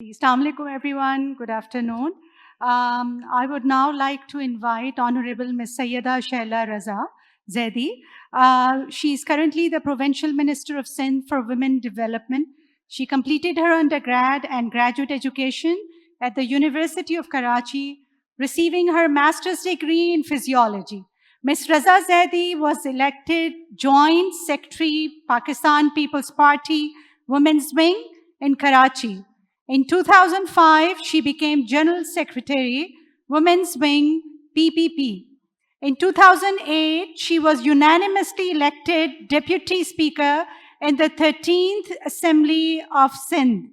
Assalamu alaikum, everyone. Good afternoon. I would now like to invite Honorable Ms. Shehla Raza Zaidi. She is currently the Provincial Minister of Sindh for Women Development. She completed her undergrad and graduate education at the University of Karachi, receiving her master's degree in physiology. Ms. Raza Zaidi was elected Joint Secretary, Pakistan People's Party, Women's Wing in Karachi. In 2005, she became General Secretary, Women's Wing, PPP. In 2008, she was unanimously elected Deputy Speaker in the 13th Assembly of Sindh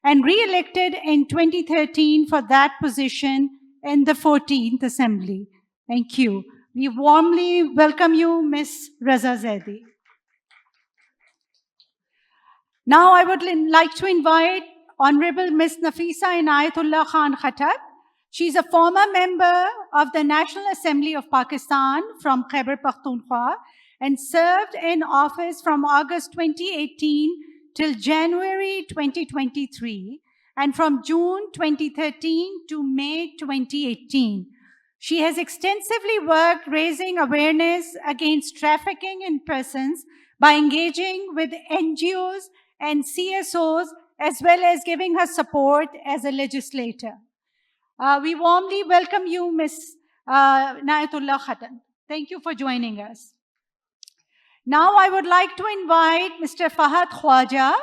and re-elected in 2013 for that position in the 14th Assembly. Thank you. We warmly welcome you, Ms. Raza Zaidi. Now I would like to invite Honorable Ms. Nafeesa Inayatullah Khan Khattak. She's a former member of the National Assembly of Pakistan from Khyber Pakhtunkhwa and served in office from August 2018 till January 2023 and from June 2013 to May 2018. She has extensively worked raising awareness against trafficking in persons by engaging with NGOs and CSOs, as well as giving her support as a legislator. We warmly welcome you, Ms. Inayatullah Khattak. Thank you for joining us. Now I would like to invite Mr. Fahad Khawaja.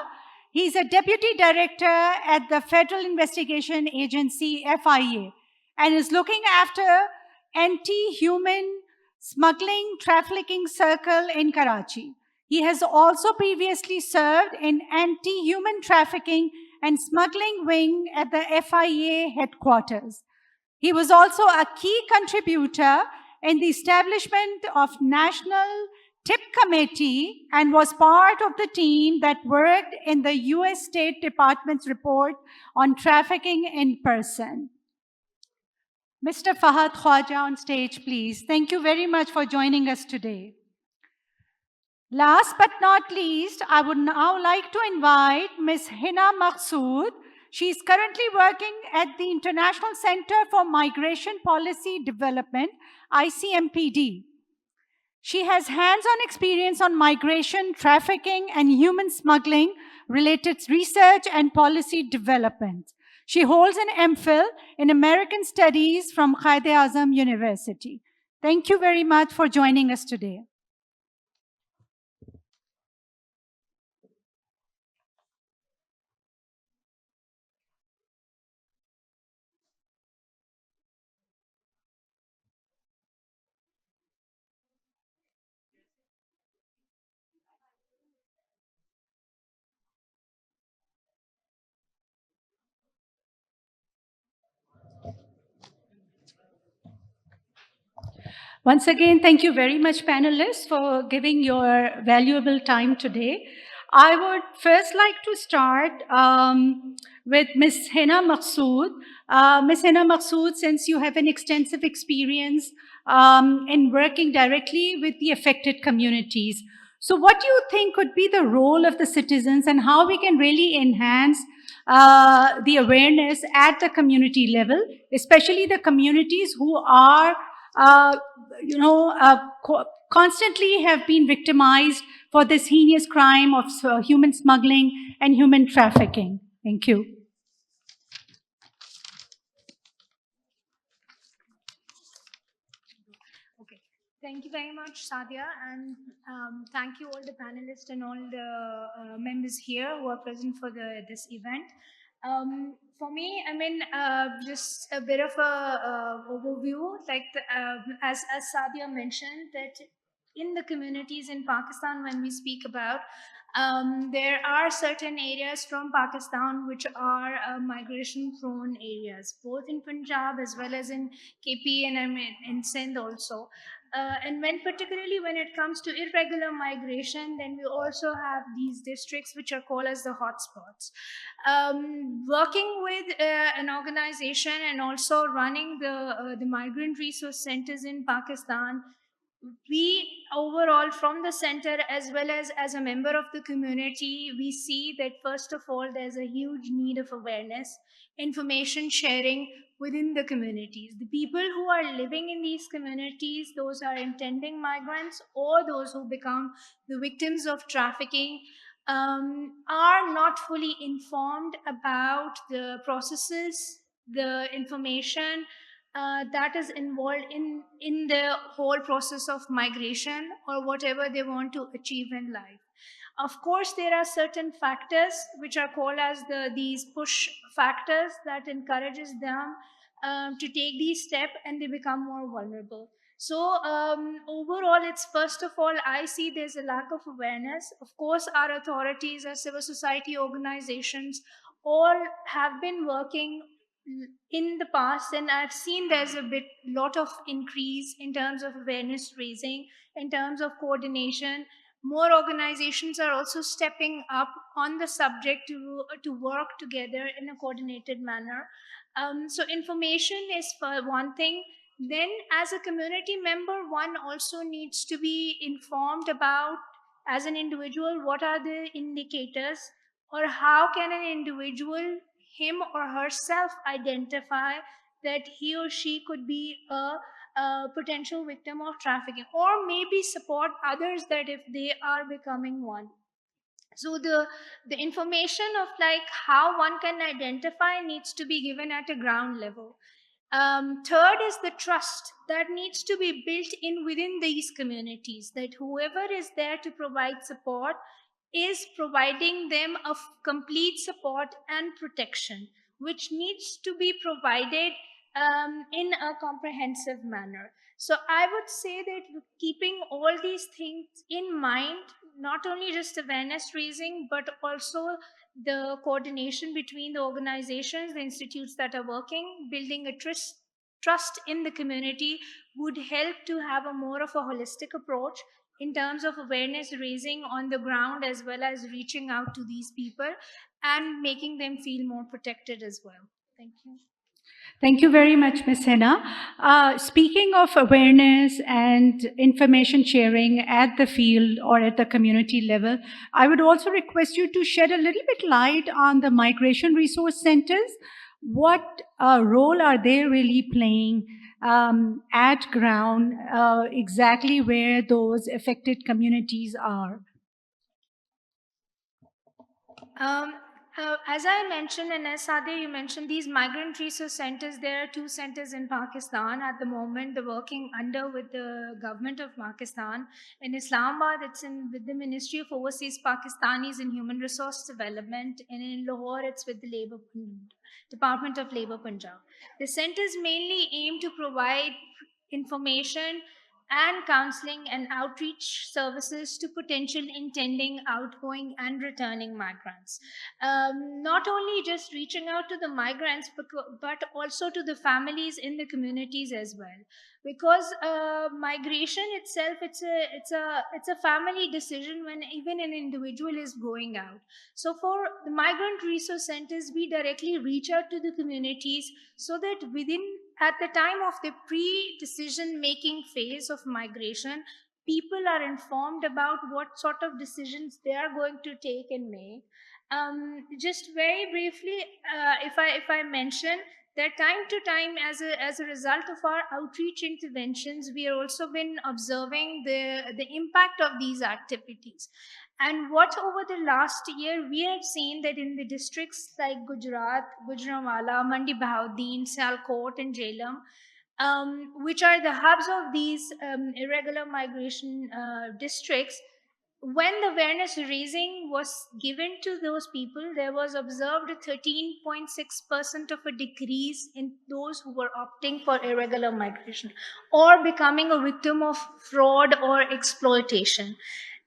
He's a Deputy Director at the Federal Investigation Agency, FIA, and is looking after anti-human smuggling trafficking circle in Karachi. He has also previously served in anti-human trafficking and smuggling wing at the FIA headquarters. He was also a key contributor in the establishment of National TIP Committee and was part of the team that worked in the US State Department's report on trafficking in person. Mr. Fahad Khawaja on stage, please. Thank you very much for joining us today. Last but not least, I would now like to invite Ms. Hina Maqsood. She is currently working at the International Center for Migration Policy Development, ICMPD. She has hands-on experience on migration, trafficking, and human smuggling related research and policy development. She holds an MPhil in American Studies from Quaid-e-Azam University. Thank you very much for joining us today. Once again, thank you very much, panelists, for giving your valuable time today. I would first like to start with Ms. Hina Maqsood. Ms. Hina Maqsood, since you have an extensive experience in working directly with the affected communities, so what do you think could be the role of the citizens and how we can really enhance the awareness at the community level, especially the communities who are constantly have been victimized for this heinous crime of human smuggling and human trafficking. Thank you. Okay. Thank you very much, Sadia, and thank you all the panelists and all the members here who are present for this event. For me, I mean, just a bit of a overview, like as Sadia mentioned, that in the communities in Pakistan, when we speak about, there are certain areas from Pakistan which are migration-prone areas, both in Punjab as well as in KP and I mean, in Sindh also. And particularly when it comes to irregular migration, then we also have these districts which are called as the hotspots. Working with an organization and also running the Migrant Resource Centers in Pakistan, we overall from the center as well as a member of the community, we see that first of all there's a huge need of awareness, information sharing within the communities. The people who are living in these communities, those are intending migrants or those who become the victims of trafficking, are not fully informed about the processes, the information that is involved in the whole process of migration or whatever they want to achieve in life. Of course, there are certain factors which are called as these push factors that encourages them to take these steps, and they become more vulnerable. So overall, it's first of all, I see there's a lack of awareness. Of course, our authorities, our civil society organizations, all have been working in the past, and I've seen there's a lot of increase in terms of awareness raising, in terms of coordination. More organizations are also stepping up on the subject to work together in a coordinated manner. So information is for one thing. Then as a community member, one also needs to be informed about, as an individual, what are the indicators, or how can an individual, him or herself, identify that he or she could be a potential victim of trafficking, or maybe support others that if they are becoming one. So the information of like how one can identify needs to be given at a ground level. Third is the trust that needs to be built in within these communities, that whoever is there to provide support is providing them a complete support and protection, which needs to be provided in a comprehensive manner. So I would say that keeping all these things in mind, not only just awareness raising, but also the coordination between the organizations, the institutes that are working, building a trust in the community, would help to have a more of a holistic approach in terms of awareness raising on the ground, as well as reaching out to these people and making them feel more protected as well. Thank you. Thank you very much, Ms. Hina. Speaking of awareness and information sharing at the field or at the community level, I would also request you to shed a little bit light on the migration resource centers. What role are they really playing at ground, exactly where those affected communities are? As I mentioned, and as Sadia, you mentioned, these migrant resource centers, there are 2 centers in Pakistan at the moment. They're working under with the government of Pakistan. In Islamabad, it's with the Ministry of Overseas Pakistanis in Human Resource Development, and in Lahore, it's with the Department of Labor Punjab. The centers mainly aim to provide information and counseling and outreach services to potential intending, outgoing, and returning migrants. Not only just reaching out to the migrants, but also to the families in the communities as well. Because migration itself, it's a family decision when even an individual is going out. So for the migrant resource centers, we directly reach out to the communities so that at the time of the pre-decision making phase of migration, people are informed about what sort of decisions they are going to take and make. Just very briefly, if I mention that time to time, as a result of our outreach interventions, we have also been observing the impact of these activities. And what over the last year we have seen that in the districts like Gujarat, Gujranwala, Mandi Bahauddin, Sialkot, and Jhelum, which are the hubs of these irregular migration districts, when the awareness raising was given to those people, there was observed a 13.6% of a decrease in those who were opting for irregular migration or becoming a victim of fraud or exploitation.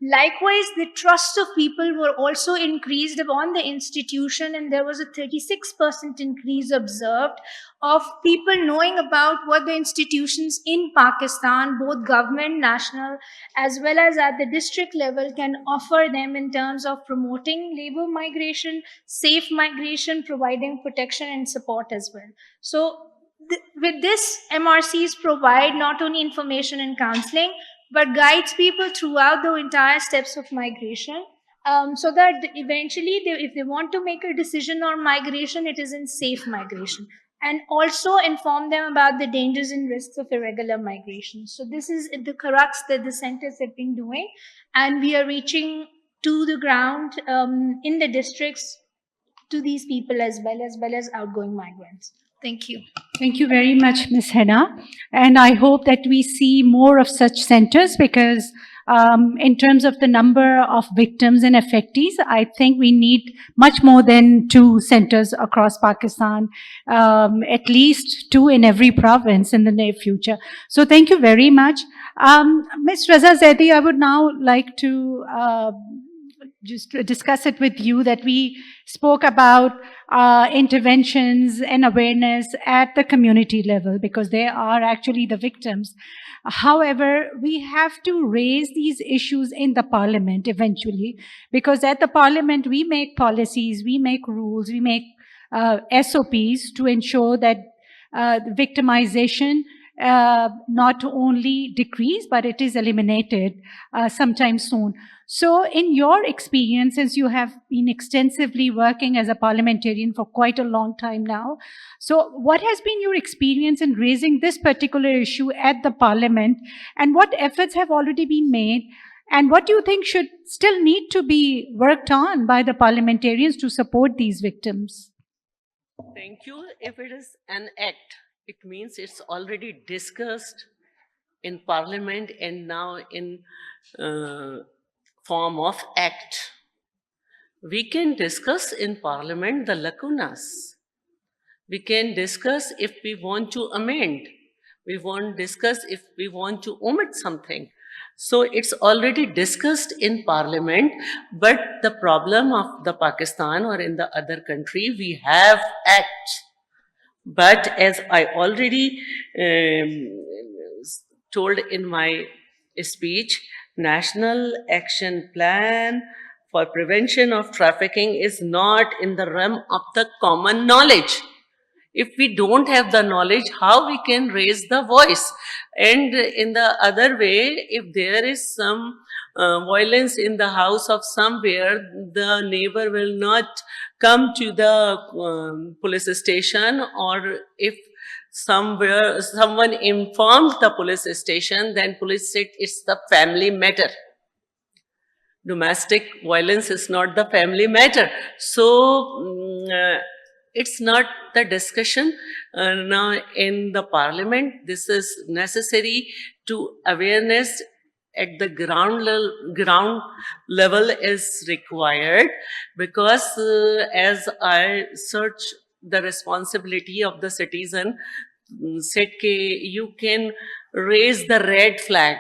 Likewise, the trust of people were also increased upon the institution, and there was a 36% increase observed of people knowing about what the institutions in Pakistan, both government, national, as well as at the district level, can offer them in terms of promoting labor migration, safe migration, providing protection and support as well. So with this, MRCs provide not only information and counseling, but guides people throughout the entire steps of migration, so that eventually, if they want to make a decision on migration, it is in safe migration, and also inform them about the dangers and risks of irregular migration. So this is the crux that the centers have been doing, and we are reaching to the ground in the districts to these people as well as outgoing migrants. Thank you. Thank you very much, Ms. Hina. And I hope that we see more of such centers, because in terms of the number of victims and affectees, I think we need much more than 2 centers across Pakistan, at least 2 in every province in the near future. So thank you very much. Ms. Raza Zaidi, I would now like to just discuss it with you, that we spoke about interventions and awareness at the community level, because they are actually the victims. However, we have to raise these issues in the parliament eventually, because at the parliament we make policies, we make rules, we make SOPs to ensure that victimization not only decrease, but it is eliminated sometime soon. So in your experience, since you have been extensively working as a parliamentarian for quite a long time now, so what has been your experience in raising this particular issue at the parliament, and what efforts have already been made, and what do you think should still need to be worked on by the parliamentarians to support these victims? Thank you. If it is an act, it means it's already discussed in parliament and now in form of act. We can discuss in parliament the lacunas. We can discuss if we want to amend. We won't discuss if we want to omit something. So it's already discussed in parliament, but the problem of the Pakistan or in the other country, we have acts. But as I already told in my speech, National Action Plan for Prevention of Trafficking is not in the realm of the common knowledge. If we don't have the knowledge, how we can raise the voice? And in the other way, if there is some violence in the house of somewhere, the neighbor will not come to the police station, or if somewhere someone informed the police station, then police said it's the family matter. Domestic violence is not the family matter. So it's not the discussion now in the parliament. This is necessary to awareness at the ground level is required, because as I search the responsibility of the citizen, said you can raise the red flag.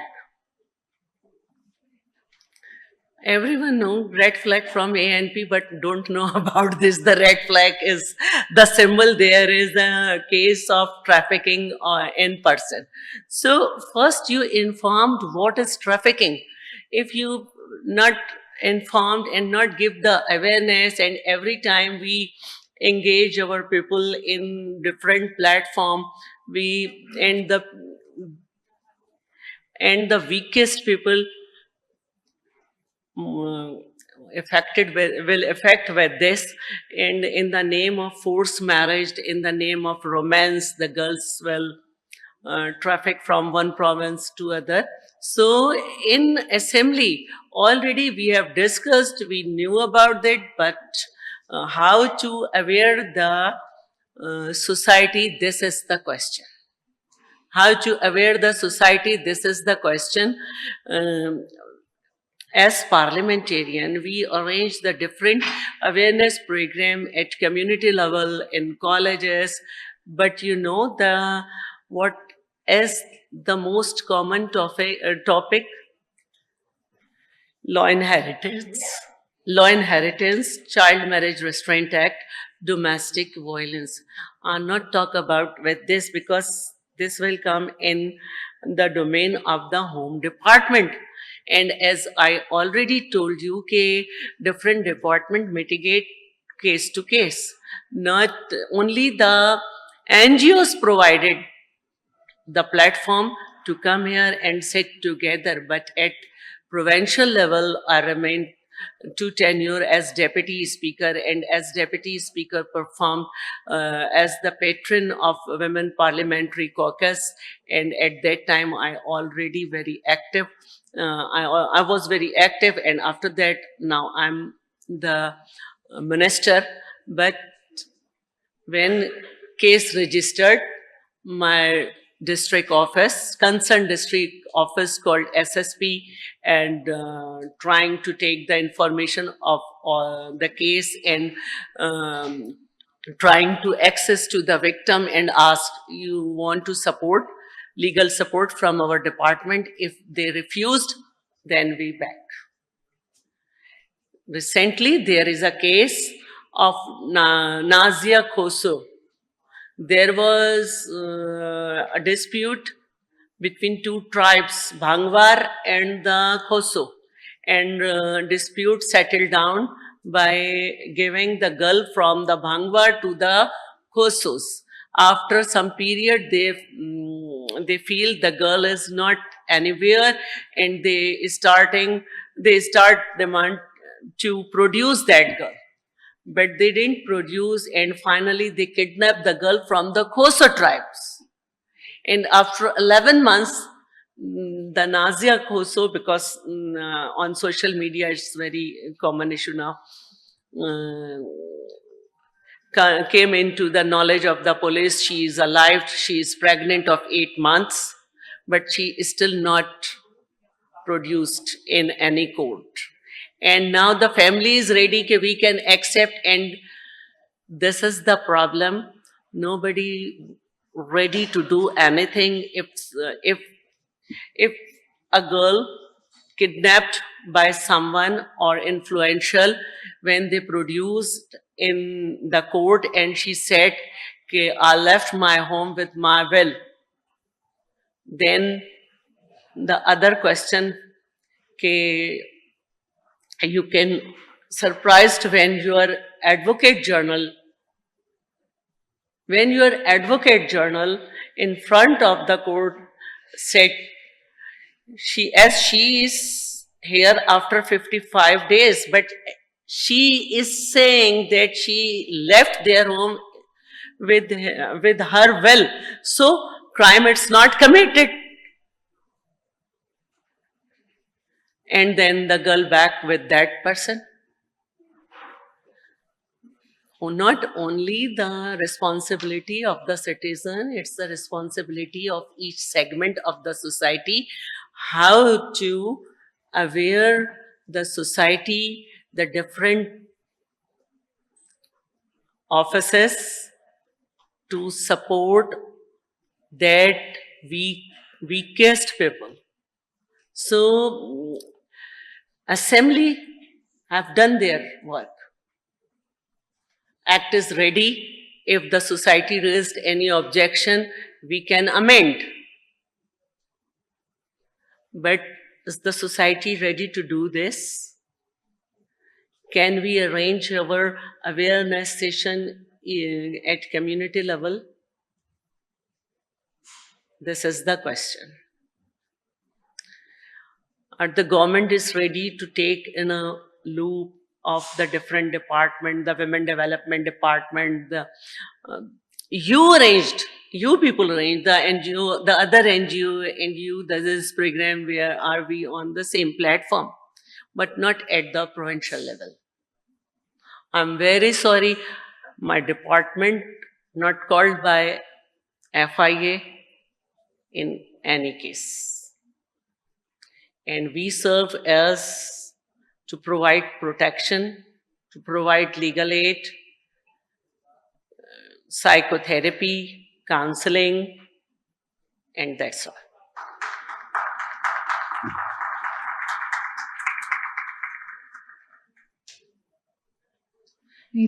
Everyone knows red flag from ANP, but don't know about this. The red flag is the symbol. There is a case of trafficking in person. So first you informed what is trafficking. If you not informed and not give the awareness, and every time we engage our people in different platform, we and the weakest people affected will affect with this, and in the name of forced marriage, in the name of romance, the girls will traffic from one province to other. So in assembly already we have discussed, we knew about it, but how to aware the society, this is the question. How to aware the society, this is the question. As parliamentarian, we arrange the different awareness program at community level, in colleges, but you know what is the most common topic? Law inheritance, Child Marriage Restraint Act, domestic violence. I'll not talk about with this because this will come in the domain of the Home Department. And as I already told you, different department mitigate case to case. Not only the NGOs provided the platform, to come here and sit together, but at provincial level, I remained to tenure as deputy speaker, and as deputy speaker performed as the patron of Women Parliamentary Caucus, and at that time I already very active. I was very active, and after that now I'm the minister. But when case registered, my district office, concerned district office called SSP, and trying to take the information of the case, and trying to access to the victim and ask, you want to support, legal support from our department? If they refused, then we back. Recently, there is a case of Nazia Khoso. There was a dispute between two tribes, Bhangwar and the Khoso, and dispute settled down by giving the girl from the Bhangwar to the Khosos. After some period, they feel the girl is not anywhere, and they start demand to produce that girl. But they didn't produce, and finally they kidnapped the girl from the Khosa tribes. And after 11 months, the Nazia Khoso, because on social media it's very common issue now, came into the knowledge of the police. She is alive, she is pregnant of 8 months, but she is still not produced in any court. And now the family is ready, that we can accept, and this is the problem. Nobody ready to do anything. If a girl kidnapped by someone or influential, when they produced in the court and she said, okay, I left my home with my will, then the other question, okay, you can surprised when your advocate journal in front of the court said, she is here after 55 days, but she is saying that she left their home with her will. So crime is not committed. And then the girl back with that person. Not only the responsibility of the citizen, it's the responsibility of each segment of the society, how to aware the society, the different offices to support that weakest people. So Assembly have done their work. Act is ready. If the society raised any objection, we can amend. But is the society ready to do this? Can we arrange our awareness session at community level? This is the question. The government is ready to take in a loop of the different department, the Women Development Department, you people arranged, the NGO, the other NGO and you, this program, where are we on the same platform, but not at the provincial level. I'm very sorry, my department not called by FIA in any case. And we serve as to provide protection, to provide legal aid, psychotherapy, counseling, and that's all.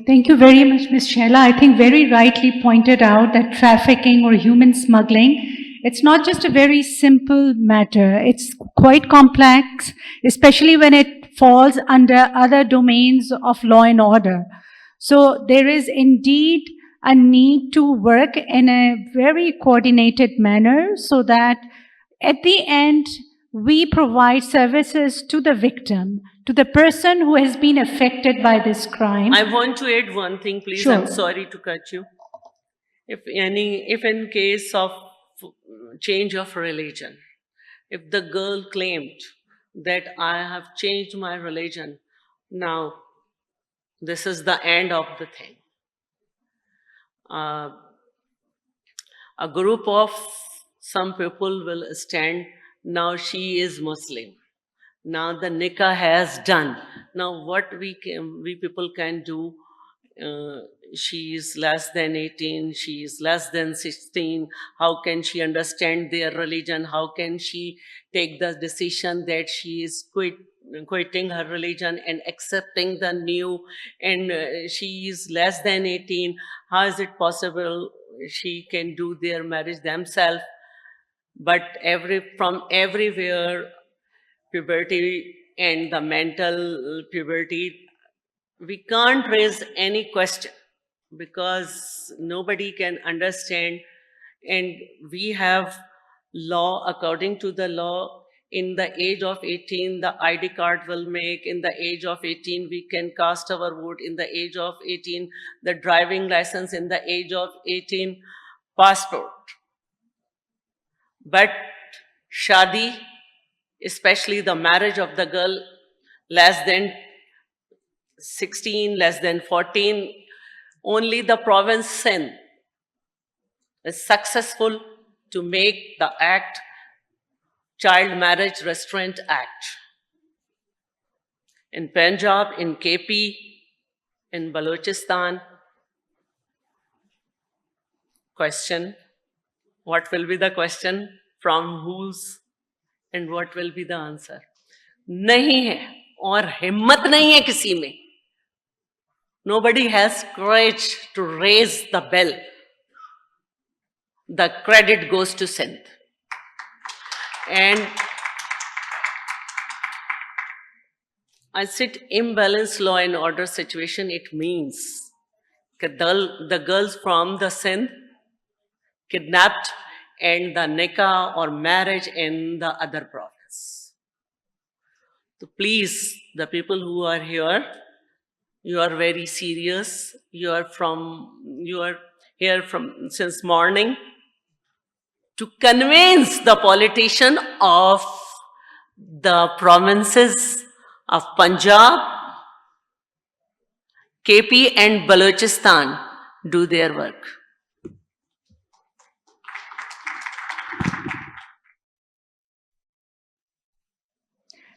Thank you very much, Ms. Shehla. I think very rightly pointed out that trafficking or human smuggling, it's not just a very simple matter. It's quite complex, especially when it falls under other domains of law and order. So there is indeed a need to work in a very coordinated manner so that At the end, we provide services to the victim, to the person who has been affected by this crime. I want to add one thing, please. Sure. I'm sorry to cut you. If in case of change of religion, if the girl claimed that I have changed my religion, now this is the end of the thing. A group of some people will stand, now she is Muslim. Now the nikah has done. Now what we people can do, she is less than 18, she is less than 16, how can she understand their religion? How can she take the decision that she is quitting her religion and accepting the new, and she is less than 18, how is it possible she can do their marriage themselves? But from everywhere, puberty and the mental puberty, we can't raise any question because nobody can understand. And we have law, according to the law, in the age of 18, the ID card will make. In the age of 18, we can cast our vote. In the age of 18, the driving license. In the age of 18, passport. But shadi, especially the marriage of the girl less than 16, less than 14, only the province Sindh is successful to make the act, Child Marriage Restraint Act. In Punjab, in KP, in Balochistan. Question, what will be the question? From whose? And what will be the answer? नहीं है और हिम्मत नहीं है किसी में. Nobody has courage to raise the bell. The credit goes to Sindh. And I said imbalanced law and order situation, it means that the girls from the Sindh kidnapped and the nikah or marriage in the other province. So please, the people who are here, you are very serious. You are here from since morning to convince the politician of the provinces of Punjab, KP and Balochistan do their work.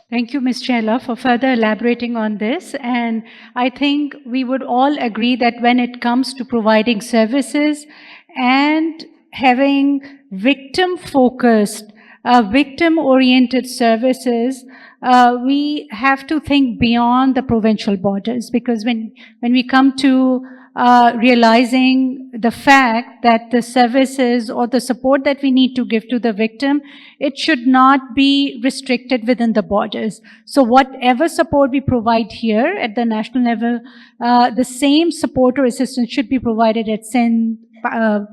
Thank you, Ms. Shehla, for further elaborating on this. And I think we would all agree that when it comes to providing services and having victim-focused, victim-oriented services, we have to think beyond the provincial borders, because when we come to realizing the fact that the services or the support that we need to give to the victim, it should not be restricted within the borders. So whatever support we provide here at the national level, the same support or assistance should be provided at Sindh,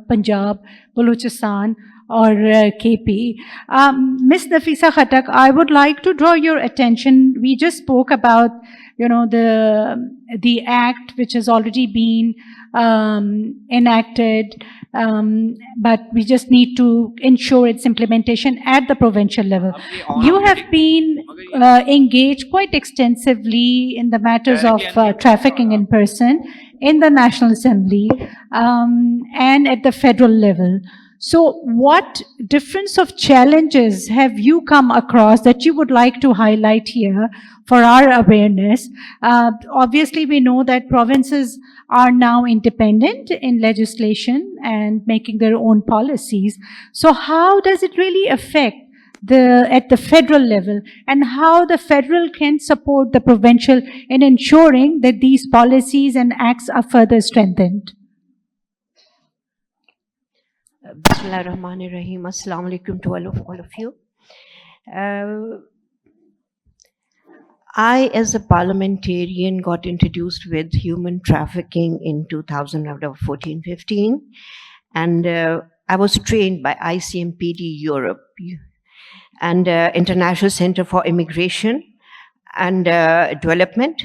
Punjab, Balochistan, or KP. Ms. Nafeesa Khattak, I would like to draw your attention. We just spoke about, the act which has already been enacted, but we just need to ensure its implementation at the provincial level. You have been engaged quite extensively in the matters of trafficking in person in the National Assembly and at the federal level. So what difference of challenges have you come across that you would like to highlight here for our awareness? Obviously, we know that provinces are now independent in legislation and making their own policies. So how does it really affect at the federal level, and how the federal can support the provincial in ensuring that these policies and acts are further strengthened? Bismillahirrahmanirrahim. Assalamu alaikum to all of you. I, as a parliamentarian, got introduced with human trafficking in 2014-15, and I was trained by ICMPD Europe. and International Center for Immigration and Development.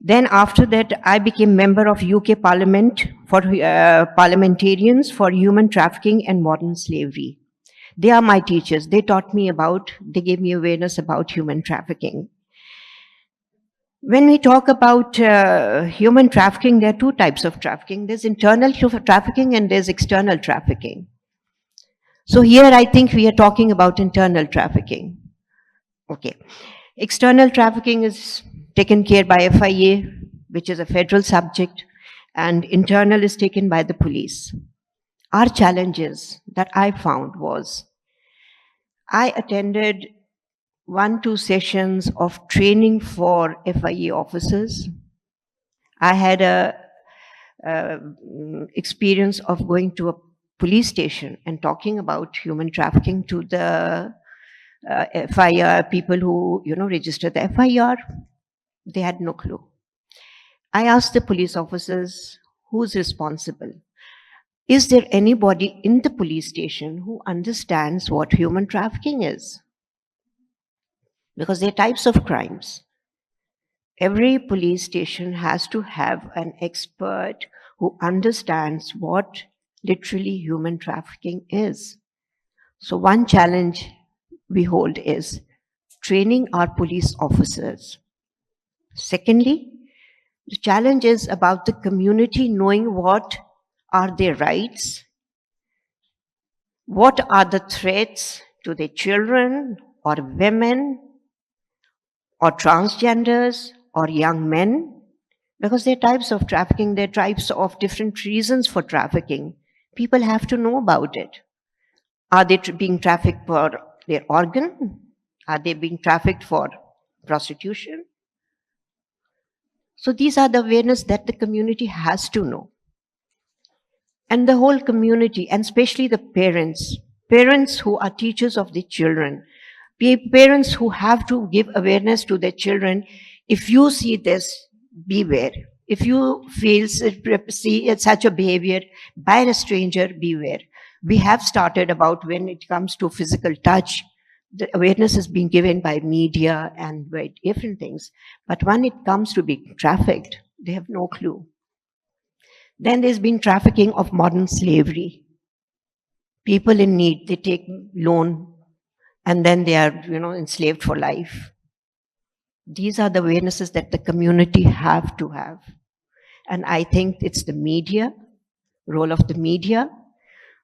Then after that, I became member of UK Parliament for Parliamentarians for Human Trafficking and Modern Slavery. They are my teachers. They taught me they gave me awareness about human trafficking. When we talk about human trafficking, there are two types of trafficking. There's internal trafficking and there's external trafficking. So here I think we are talking about internal trafficking. Okay. External trafficking is taken care by FIA, which is a federal subject, and internal is taken by the police. Our challenges that I found was, I attended 1-2 sessions of training for FIA officers. I had a experience of going to a police station and talking about human trafficking to the FIR people who, register the FIR. They had no clue. I asked the police officers, who's responsible? Is there anybody in the police station who understands what human trafficking is? Because there are types of crimes. Every police station has to have an expert who understands what literally human trafficking is. So one challenge we hold is training our police officers. Secondly, the challenge is about the community knowing what are their rights, what are the threats to their children or women or transgenders or young men, because there are types of trafficking, there are types of different reasons for trafficking. People have to know about it. Are they being trafficked for their organ? Are they being trafficked for prostitution? So these are the awareness that the community has to know. And the whole community, and especially the parents who are teachers of the children, parents who have to give awareness to their children. If you see this, beware. If you see such a behavior by a stranger, beware. We have started about when it comes to physical touch, the awareness is being given by media and by different things. But when it comes to being trafficked, they have no clue. Then there's been trafficking of modern slavery. People in need, they take loan and then they are, enslaved for life. These are the awarenesses that the community have to have. And I think it's the media, role of the media,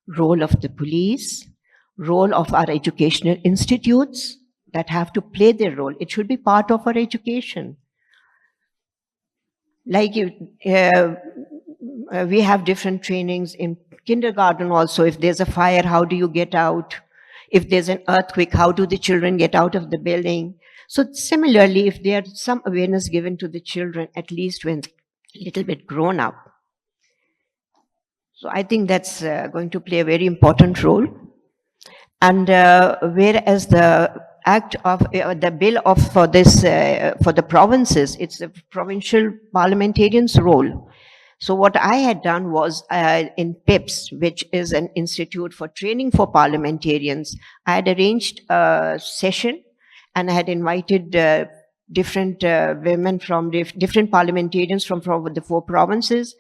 role of the police, role of our educational institutes that have to play their role. It should be part of our education. Like we have different trainings in kindergarten also. If there's a fire, how do you get out? If there's an earthquake, how do the children get out of the building? So similarly, if there's some awareness given to the children, at least when a little bit grown up. So I think that's going to play a very important role. And whereas the act of the bill of for the provinces, it's the provincial parliamentarians' role. So what I had done was in PIPS, which is an institute for training for parliamentarians, I had arranged a session and I had invited different women from different parliamentarians from the 4 provinces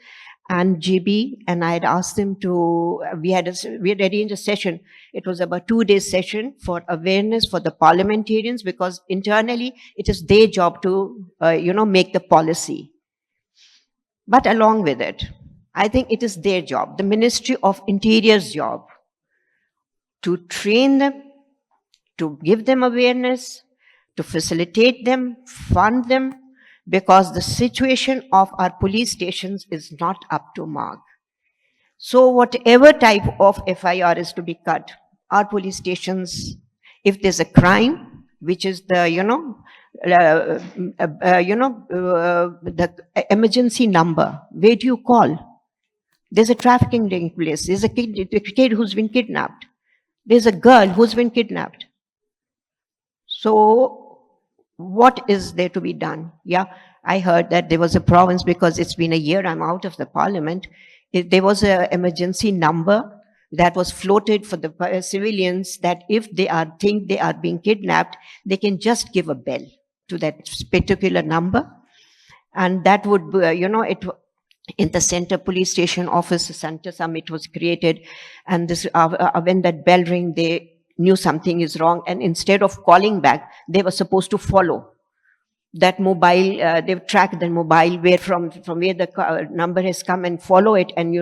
and GB, and I had asked them to, we had arranged a session. It was about 2-day session for awareness for the parliamentarians, because internally it is their job to, make the policy. But along with it, I think it is their job, the Ministry of Interior's job, to train them, to give them awareness, to facilitate them, fund them, because the situation of our police stations is not up to mark. So whatever type of FIR is to be cut, our police stations, if there's a crime, which is the, the emergency number, where do you call? There's a trafficking taking place. There's a kid who's been kidnapped. There's a girl who's been kidnapped. So what is there to be done? Yeah, I heard that there was a province, because it's been a year, I'm out of the parliament. There was an emergency number that was floated for the civilians, that if they think they are being kidnapped, they can just give a bell to that particular number. And that would, in the center police station office, the center summit was created. And this, when that bell rang, they knew something is wrong. And instead of calling back, they were supposed to follow that mobile, they've tracked the mobile where from where the number has come, and follow it, and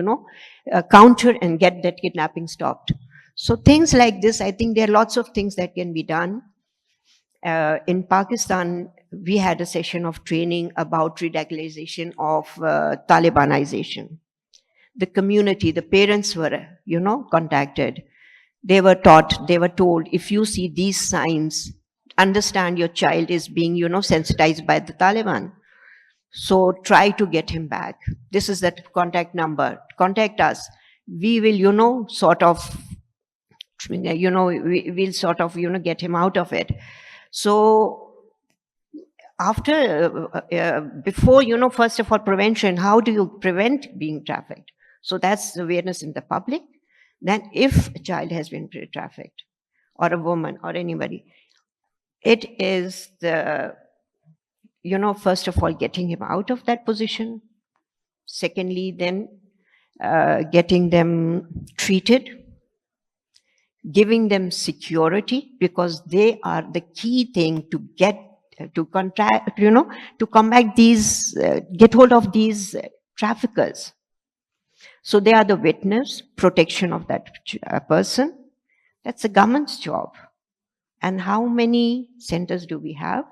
counter and get that kidnapping stopped. So things like this, I think there are lots of things that can be done. In Pakistan, we had a session of training about radicalization of Talibanization. The community, the parents were, contacted. They were taught, they were told, if you see these signs, understand your child is being, sensitized by the Taliban. So try to get him back. This is that contact number. Contact us. We will, sort of, we'll sort of, get him out of it. So after, before, first of all, prevention, how do you prevent being trafficked? So that's awareness in the public. Then if a child has been trafficked, or a woman, or anybody, it is the, first of all, getting him out of that position. Secondly, then getting them treated, giving them security, because they are the key thing to get, to contract, to combat these, get hold of these traffickers. So they are the witness, protection of that person. That's the government's job. And how many centers do we have?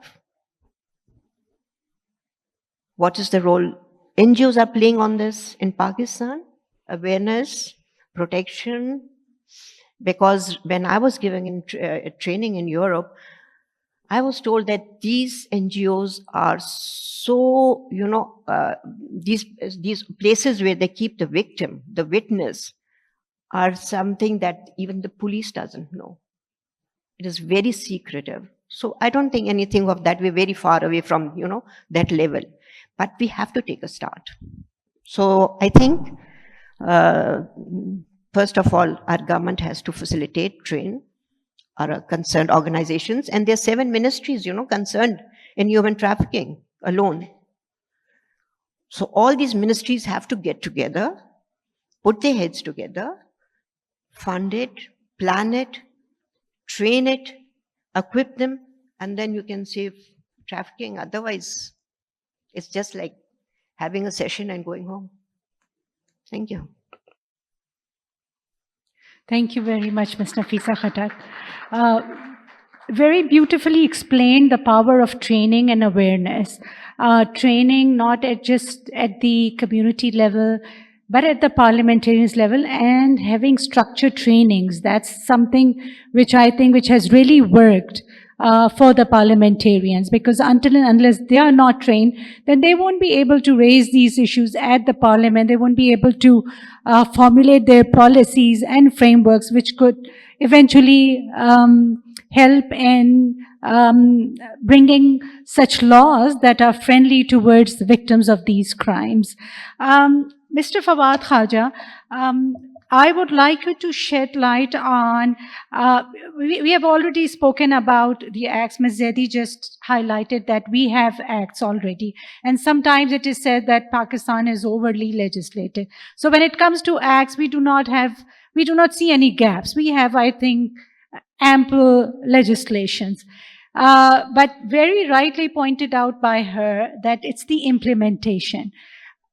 What is the role NGOs are playing on this in Pakistan? Awareness, protection. Because when I was giving training in Europe, I was told that these NGOs are so, these places where they keep the victim, the witness, are something that even the police doesn't know. It is very secretive. So I don't think anything of that. We're very far away from, that level. But we have to take a start. So I think, first of all, our government has to facilitate, train our concerned organizations. And there are 7 ministries, concerned in human trafficking alone. So all these ministries have to get together, put their heads together, fund it, plan it, train it, equip them, and then you can save trafficking. Otherwise, it's just like having a session and going home. Thank you. Thank you very much, Ms. Nafeesa Khattak. Very beautifully explained the power of training and awareness. Training not just at the community level, but at the parliamentarians level, and having structured trainings. That's something which I think which has really worked for the parliamentarians, because until and unless they are not trained, then they won't be able to raise these issues at the parliament. They won't be able to formulate their policies and frameworks which could eventually help in bringing such laws that are friendly towards the victims of these crimes. Mr. Fahad Khawaja, I would like you to shed light on, we have already spoken about the acts. Ms. Zaidi just highlighted that we have acts already. And sometimes it is said that Pakistan is overly legislated. So when it comes to acts, we do not see any gaps. We have, I think, ample legislations. But very rightly pointed out by her that it's the implementation.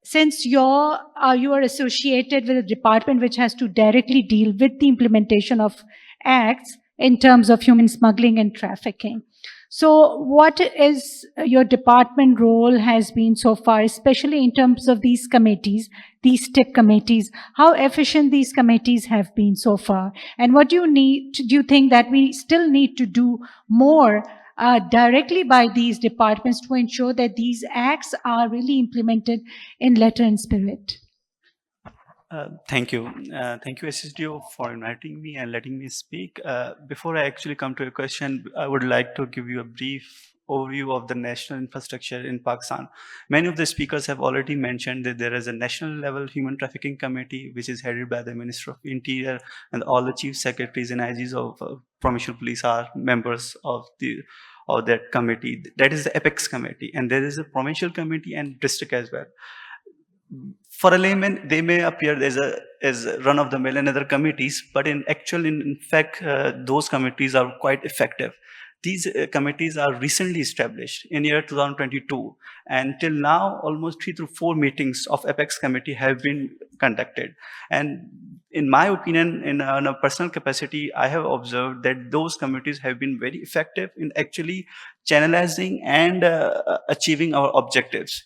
Since you are associated with a department which has to directly deal with the implementation of acts in terms of human smuggling and trafficking. So what is your department role has been so far, especially in terms of these committees, these TIP committees, how efficient these committees have been so far? And what do you think that we still need to do more directly by these departments to ensure that these acts are really implemented in letter and spirit? Thank you. Thank you, SSDO, for inviting me and letting me speak. Before I actually come to a question, I would like to give you a brief overview of the national infrastructure in Pakistan. Many of the speakers have already mentioned that there is a national level human trafficking committee, which is headed by the Minister of Interior, and all the chief secretaries and IGs of provincial police are members of that committee. That is the Apex committee, and there is a provincial committee and district as well. For a layman, they may appear as run-of-the-mill and other committees, but in fact, those committees are quite effective. These committees are recently established in year 2022, and till now, almost 3 to 4 meetings of Apex committee have been conducted. And in my opinion, in a personal capacity, I have observed that those committees have been very effective in actually channelizing and achieving our objectives.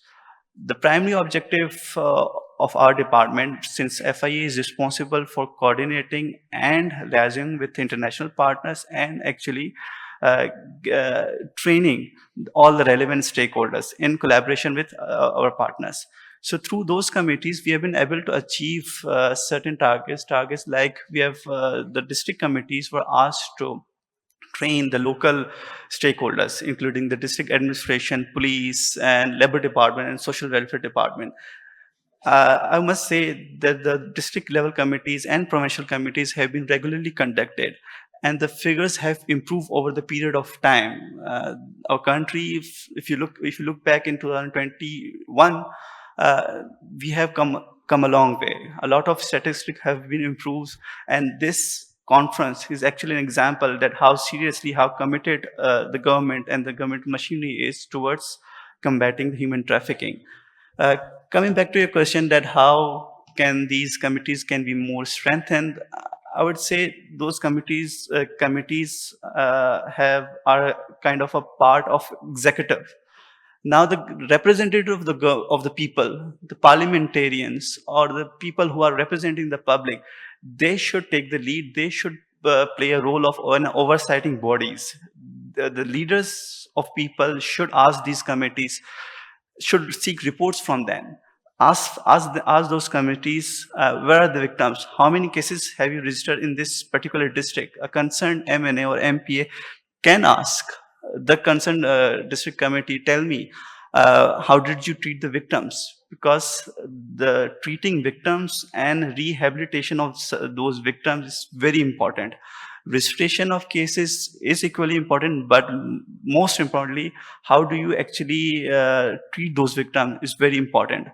The primary objective of our department, since FIA is responsible for coordinating and liaising with international partners and actually training all the relevant stakeholders in collaboration with our partners. So through those committees, we have been able to achieve certain targets like we have the district committees were asked to train the local stakeholders, including the district administration, police, and labor department, and social welfare department. I must say that the district level committees and provincial committees have been regularly conducted, and the figures have improved over the period of time. Our country, if you look back in 2021, we have come a long way. A lot of statistics have been improved, and this conference is actually an example that how seriously, how committed the government and the government machinery is towards combating human trafficking. Coming back to your question that how can these committees can be more strengthened, I would say those committees are kind of a part of executive. Now the representative of the people, the parliamentarians, or the people who are representing the public, they should take the lead. They should play a role of oversighting bodies. The leaders of people should ask these committees, should seek reports from them. Ask those committees, where are the victims? How many cases have you registered in this particular district? A concerned MNA or MPA can ask the concerned district committee, tell me, how did you treat the victims? Because the treating victims and rehabilitation of those victims is very important. Restoration of cases is equally important, but most importantly, how do you actually treat those victims is very important.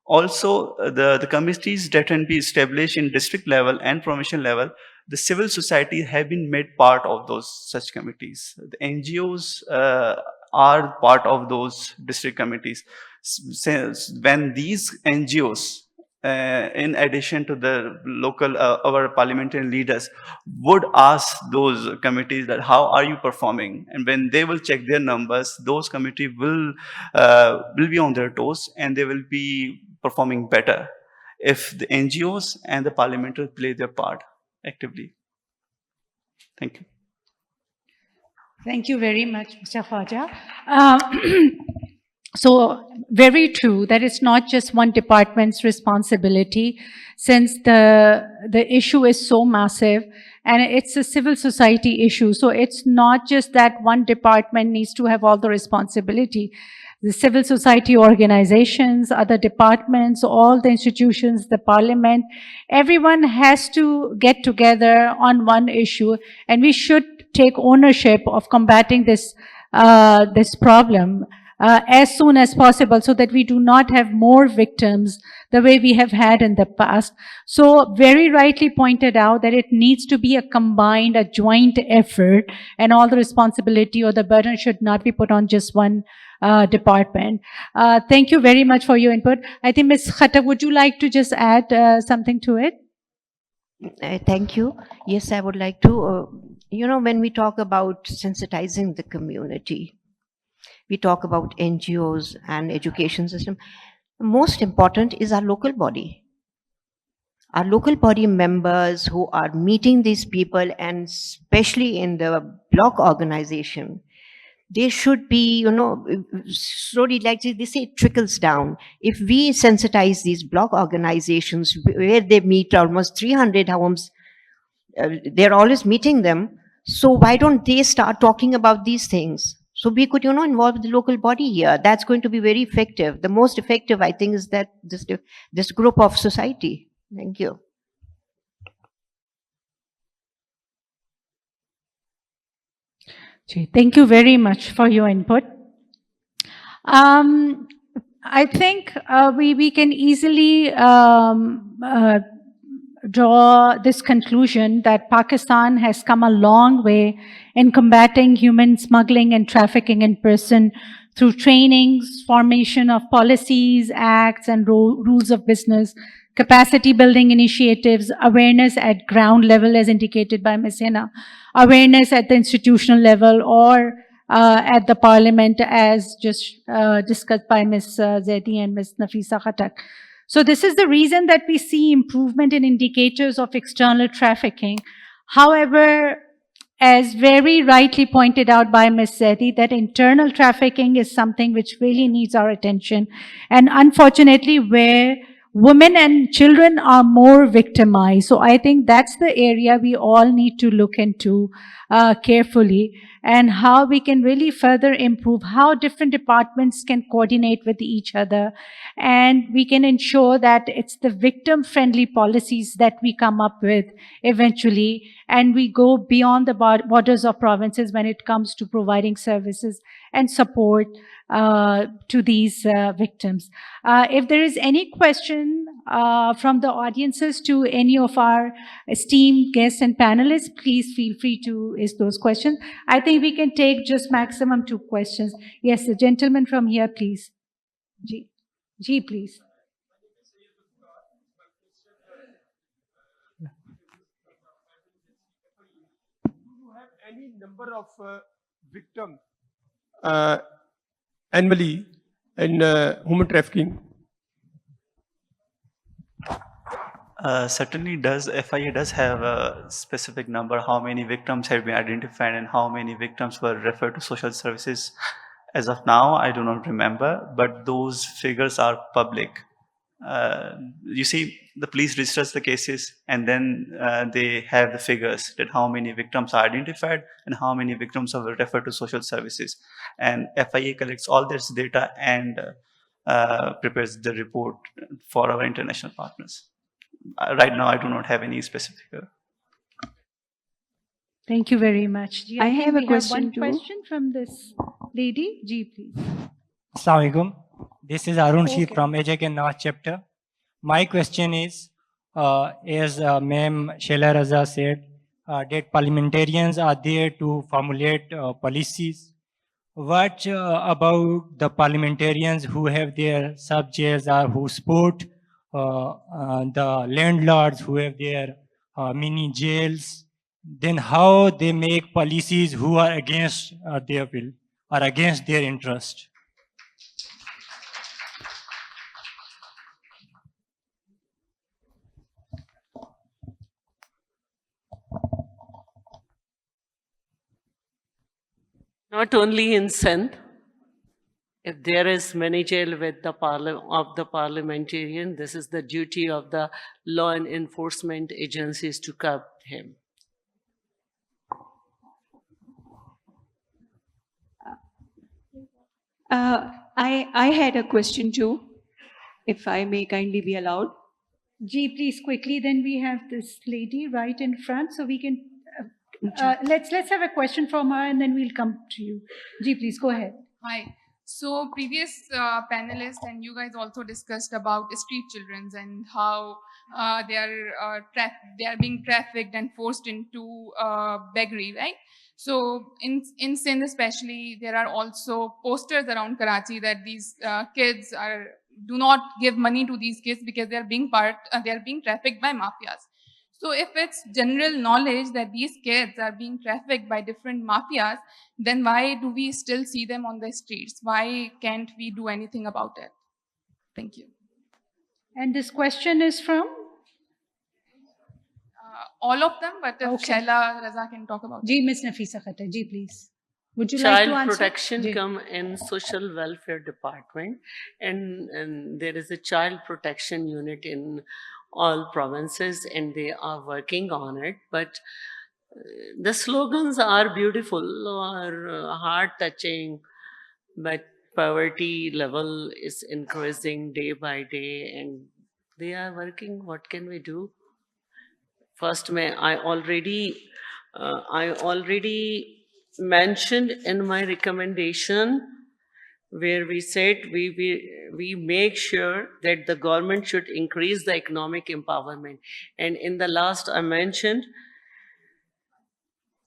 Also, the committees that can be established in district level and provincial level, the civil society have been made part of those such committees. The NGOs are part of those district committees. When these NGOs, in addition to the local, our parliamentary leaders, would ask those committees that how are you performing, and when they will check their numbers, those committees will be on their toes and they will be performing better if the NGOs and the parliamentary play their part actively. Thank you. Thank you very much, Mr. Khawaja. So very true that it's not just one department's responsibility, since the issue is so massive and it's a civil society issue. So it's not just that one department needs to have all the responsibility. The civil society organizations, other departments, all the institutions, the parliament, everyone has to get together on one issue, and we should take ownership of combating this problem as soon as possible, so that we do not have more victims the way we have had in the past. So very rightly pointed out that it needs to be a combined, a joint effort, and all the responsibility or the burden should not be put on just one department. Thank you very much for your input. I think Ms. Khattak, would you like to just add something to it? Thank you. Yes, I would like to. When we talk about sensitizing the community, we talk about NGOs and education system. Most important is our local body. Our local body members who are meeting these people, and especially in the block organization, they should be, slowly, like they say, it trickles down. If we sensitize these block organizations where they meet almost 300 homes, they're always meeting them. So why don't they start talking about these things? So we could, involve the local body here. That's going to be very effective. The most effective, I think, is that this group of society. Thank you. Thank you very much for your input. I think we can easily draw this conclusion that Pakistan has come a long way in combating human smuggling and trafficking in person through trainings, formation of policies, acts, and rules of business, capacity building initiatives, awareness at ground level as indicated by Ms. Hina, awareness at the institutional level, or at the parliament as just discussed by Ms. Zaidi and Ms. Nafeesa Khattak. So this is the reason that we see improvement in indicators of external trafficking. However, as very rightly pointed out by Ms. Zaidi, that internal trafficking is something which really needs our attention. And unfortunately, where women and children are more victimized. So I think that's the area we all need to look into carefully, and how we can really further improve how different departments can coordinate with each other. And we can ensure that it's the victim-friendly policies that we come up with eventually, and we go beyond the borders of provinces when it comes to providing services and support to these victims. If there is any question from the audiences to any of our esteemed guests and panelists, please feel free to ask those questions. I think we can take just maximum 2 questions. Yes, the gentleman from here, please. Ji, please. Any number of victims annually in human trafficking? Certainly does. FIA does have a specific number, how many victims have been identified and how many victims were referred to social services. As of now, I do not remember, but those figures are public. You see, the police registers the cases, and then they have the figures that how many victims are identified and how many victims are referred to social services. And FIA collects all this data and prepares the report for our international partners. Right now, I do not have any specific. Thank you very much. I have a question one too. question from this lady. Ji, please. Assalamualaikum. This is Arun Okay. Sheikh from AJK North chapter. My question is, as Ma'am Shehla Raza said, that parliamentarians are there to formulate policies. What about the parliamentarians who have their subjects or who support the landlords who have their mini jails? Then how they make policies who are against their will or against their interest? Not only in Sindh, if there is many jail with the parliamentarian, this is the duty of the law and enforcement agencies to curb him. I had a question too, if I may kindly be allowed. Ji, please quickly. Then we have this lady right in front, so we can. Let's have a question from her, and then we'll come to you. Ji, please go ahead. Hi. So previous panelists and you guys also discussed about street children and how they are being trafficked and forced into beggary, right? So in Sindh especially, there are also posters around Karachi that these kids do not give money to these kids because they are being trafficked by mafias. So if it's general knowledge that these kids are being trafficked by different mafias, then why do we still see them on the streets? Why can't we do anything about it? Thank you. And this question is from? All of them, but if Okay. Shehla Raza can talk about it. Ji, Ms. Nafeesa Khattak. Ji, please. Would you like to Child answer? protection Ji. come in social welfare department, and there is a child protection unit in all provinces, and they are working on it. But The slogans are beautiful or heart-touching, but poverty level is increasing day by day, and they are working. What can we do? First, I already mentioned in my recommendation where we said we make sure that the government should increase the economic empowerment. And in the last I mentioned,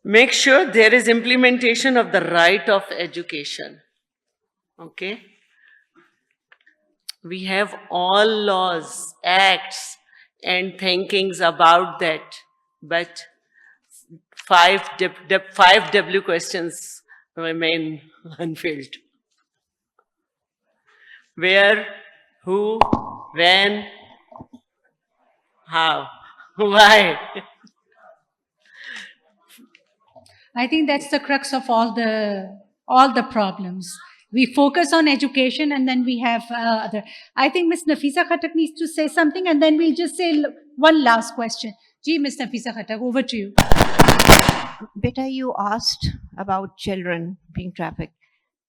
make sure there is implementation of the right of education. Okay? We have all laws, acts, and thinkings about that, but five W questions remain unfilled. Where, who, when, how, why? I think that's the crux of all the problems. We focus on education and then we have other. I think Ms. Nafeesa Khattak needs to say something and then we'll just say one last question. Ji, Ms. Nafeesa Khattak, over to you. Beta, you asked about children being trafficked.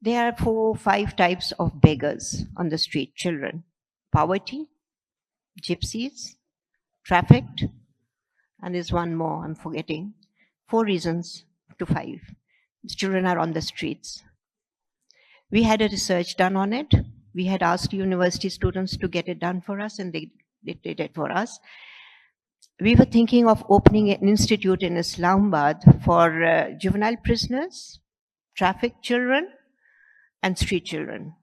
There are 4 or 5 types of beggars on the street, children. Poverty, gypsies, trafficked, and there's one more I'm forgetting. 4 reasons to 5. The children are on the streets. We had a research done on it. We had asked university students to get it done for us, and they did it for us. We were thinking of opening an institute in Islamabad for juvenile prisoners, trafficked children, and street children.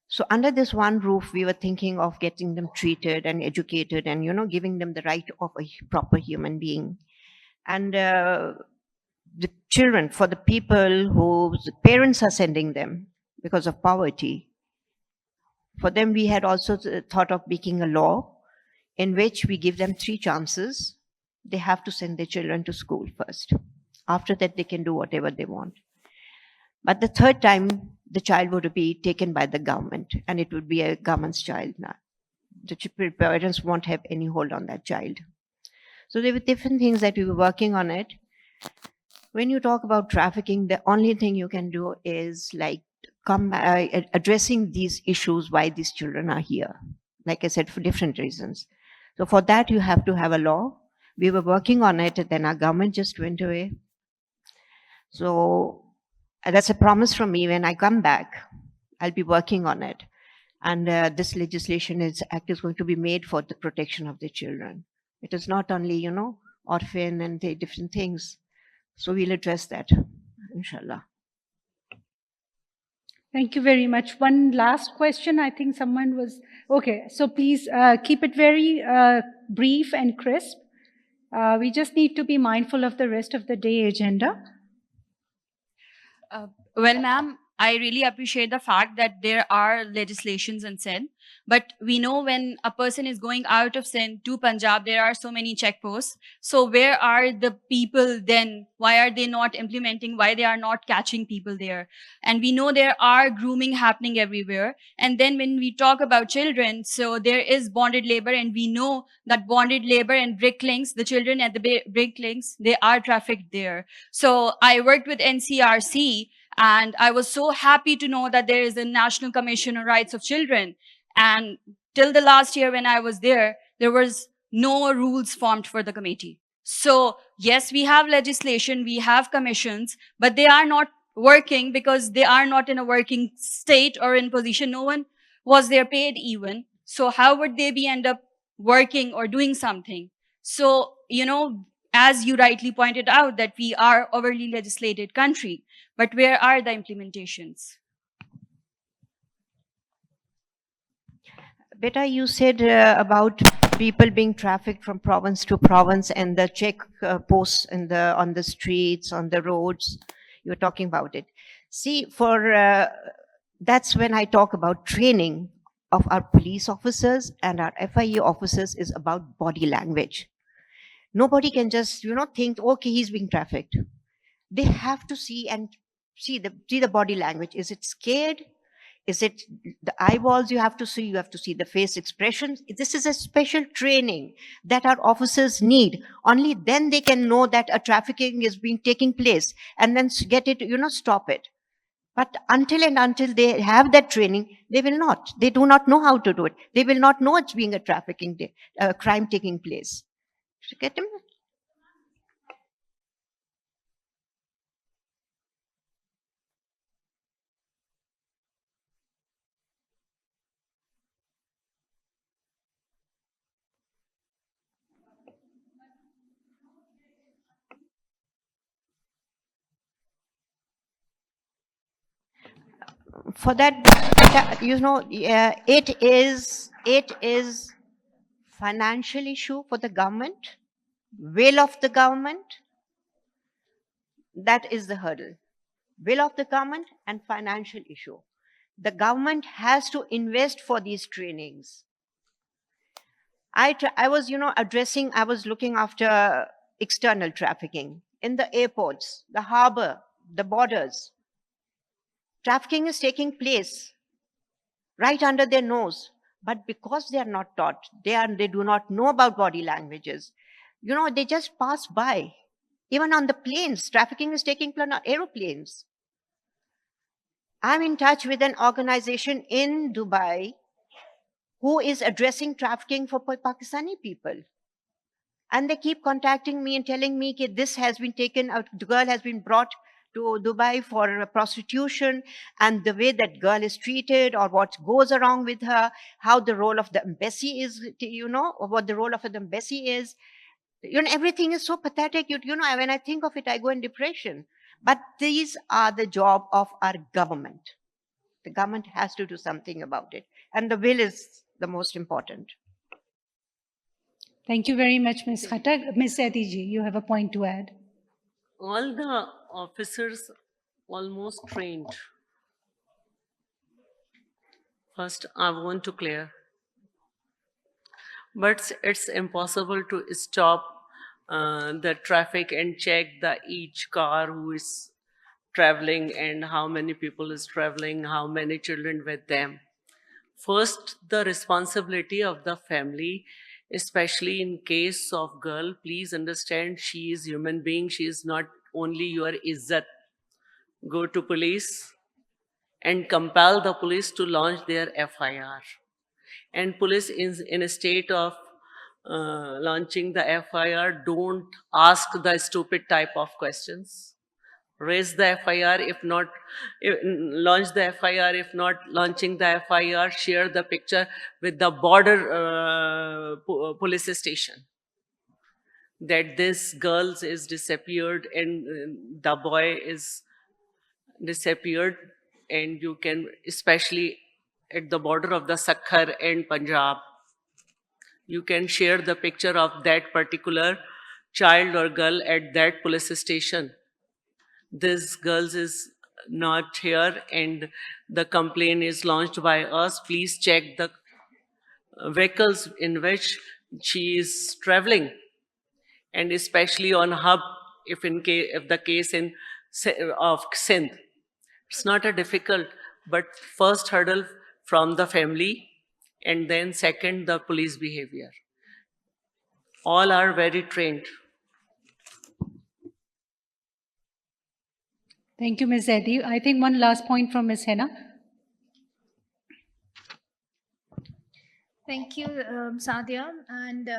So under this one roof, we were thinking of getting them treated and educated and, giving them the right of a proper human being. And the children, for the people whose parents are sending them because of poverty, for them we had also thought of making a law in which we give them 3 chances. They have to send their children to school first. After that, they can do whatever they want. But the 3rd time, the child would be taken by the government, and it would be a government's child now. The parents won't have any hold on that child. So there were different things that we were working on it. When you talk about trafficking, the only thing you can do is addressing these issues, why these children are here. Like I said, for different reasons. So for that, you have to have a law. We were working on it, and then our government just went away. So that's a promise from me. When I come back, I'll be working on it. And this legislation act is going to be made for the protection of the children. It is not only, orphan and the different things. So we'll address that, inshallah. Thank you very much. One last question. I think someone was... Okay, so please keep it very brief and crisp. We just need to be mindful of the rest of the day agenda. Well, ma'am, I really appreciate the fact that there are legislations in Sindh, but we know when a person is going out of Sindh to Punjab, there are so many checkposts. So where are the people then? Why are they not implementing? Why they are not catching people there? And we know there are grooming happening everywhere. And then when we talk about children, so there is bonded labor, and we know that bonded labor and brick links, the children at the brick links, they are trafficked there. So I worked with NCRC, and I was so happy to know that there is a National Commission on Rights of Children. And till the last year when I was there was no rules formed for the committee. So yes, we have legislation, we have commissions, but they are not working because they are not in a working state or in position. No one was there paid even. So how would they be end up working or doing something? So, as you rightly pointed out, that we are overly legislated country. But where are the implementations? Beta, you said about people being trafficked from province to province and the check posts on the streets, on the roads. You were talking about it. See, that's when I talk about training of our police officers and our FIE officers is about body language. Nobody can just, think, okay, he's being trafficked. They have to see the body language. Is it scared? Is it the eyeballs you have to see? You have to see the face expressions. This is a special training that our officers need. Only then they can know that a trafficking is being taking place and then get it, stop it. But until they have that training, they will not. They do not know how to do it. They will not know it's being a trafficking crime taking place. You get him? For that, it is financial issue for the government, will of the government. That is the hurdle. Will of the government and financial issue. The government has to invest for these trainings. I was, I was looking after external trafficking in the airports, the harbor, the borders. Trafficking is taking place right under their nose. But because they are not taught, they do not know about body languages, they just pass by. Even on the planes, trafficking is taking place on aeroplanes. I'm in touch with an organization in Dubai who is addressing trafficking for Pakistani people. And they keep contacting me and telling me that this has been taken out, the girl has been brought to Dubai for prostitution, and the way that girl is treated or what goes along with her, how the role of the embassy is, or what the role of the embassy is. Everything is so pathetic. When I think of it, I go in depression. But these are the job of our government. The government has to do something about it. And the will is the most important. Thank you very much, Ms. Khattak. Ms. Adiji, you have a point to add. All the officers almost trained. First, I want to clear. But it's impossible to stop the traffic and check each car who is traveling and how many people is traveling, how many children with them. First, the responsibility of the family, especially in case of girl, please understand she is human being. She is not only your izzat. Go to police and compel the police to launch their FIR. And police is in a state of launching the FIR, don't ask the stupid type of questions. Raise the FIR, if not, launch the FIR, if not launching the FIR, share the picture with the border police station that this girl is disappeared and the boy is disappeared, and you can, especially at the border of the Sakhar and Punjab, you can share the picture of that particular child or girl at that police station. This girl is not here and the complaint is launched by us. Please check the vehicles in which she is traveling, and especially on hub if the case of Sindh. It's not a difficult, but first hurdle from the family, and then second, the police behavior. All are very trained. Thank you, Ms. Edi. I think one last point from Ms. Hina. Thank you, Sadia, and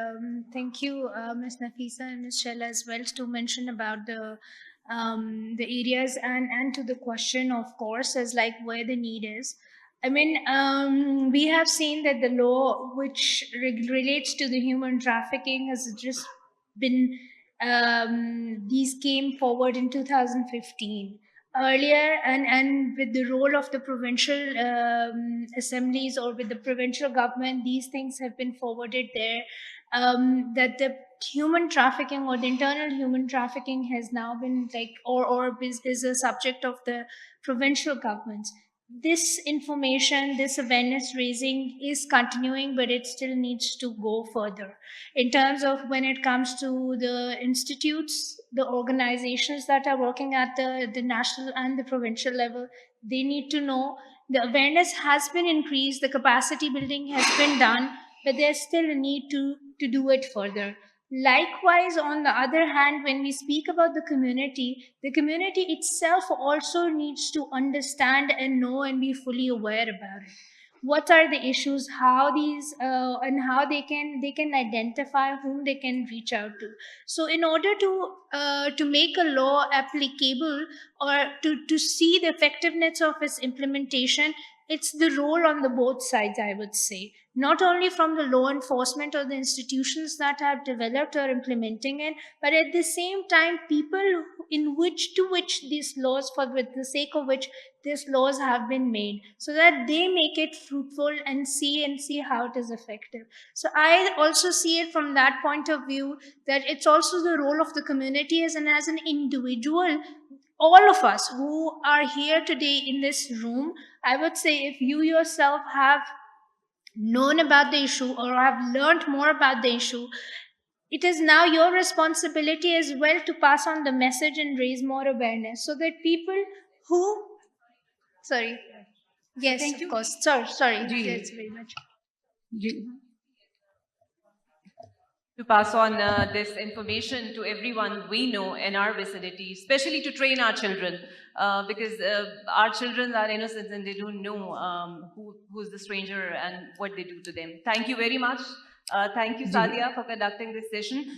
thank you, Ms. Nafeesa and Ms. Shehla as well, to mention about the areas and to the question, of course, as like where the need is. I mean, we have seen that the law which relates to the human trafficking has just been, these came forward in 2015. Earlier, and with the role of the provincial assemblies or with the provincial government, these things have been forwarded there, that the human trafficking or the internal human trafficking has now been like, or is a subject of the provincial governments. This information, this awareness raising is continuing, but it still needs to go further in terms of when it comes to the institutes, the organizations that are working at the national and the provincial level. They need to know The awareness has been increased, the capacity building has been done, but there's still a need to do it further. Likewise, on the other hand, when we speak about the community itself also needs to understand and know and be fully aware about it. What are the issues, how these and how they can identify whom they can reach out to. So in order to make a law applicable or to see the effectiveness of its implementation, it's the role on the both sides, I would say, not only from the law enforcement or the institutions that have developed or implementing it, but at the same time people in which these laws, for with the sake of which these laws have been made, so that they make it fruitful and see how it is effective. So I also see it from that point of view, that it's also the role of the community as an individual. All of us who are here today in this room, I would say, if you yourself have known about the issue or have learned more about the issue, it is now your responsibility as well to pass on the message and raise more awareness, so that people who, sorry, yes, Thank of you. course, sorry, Ji. yes, very much. To pass on this information to everyone we know in our vicinity, especially to train our children, because our children are innocent and they don't know who's the stranger and what they do to them. Thank you very much. Thank you, Sadia, for conducting this session.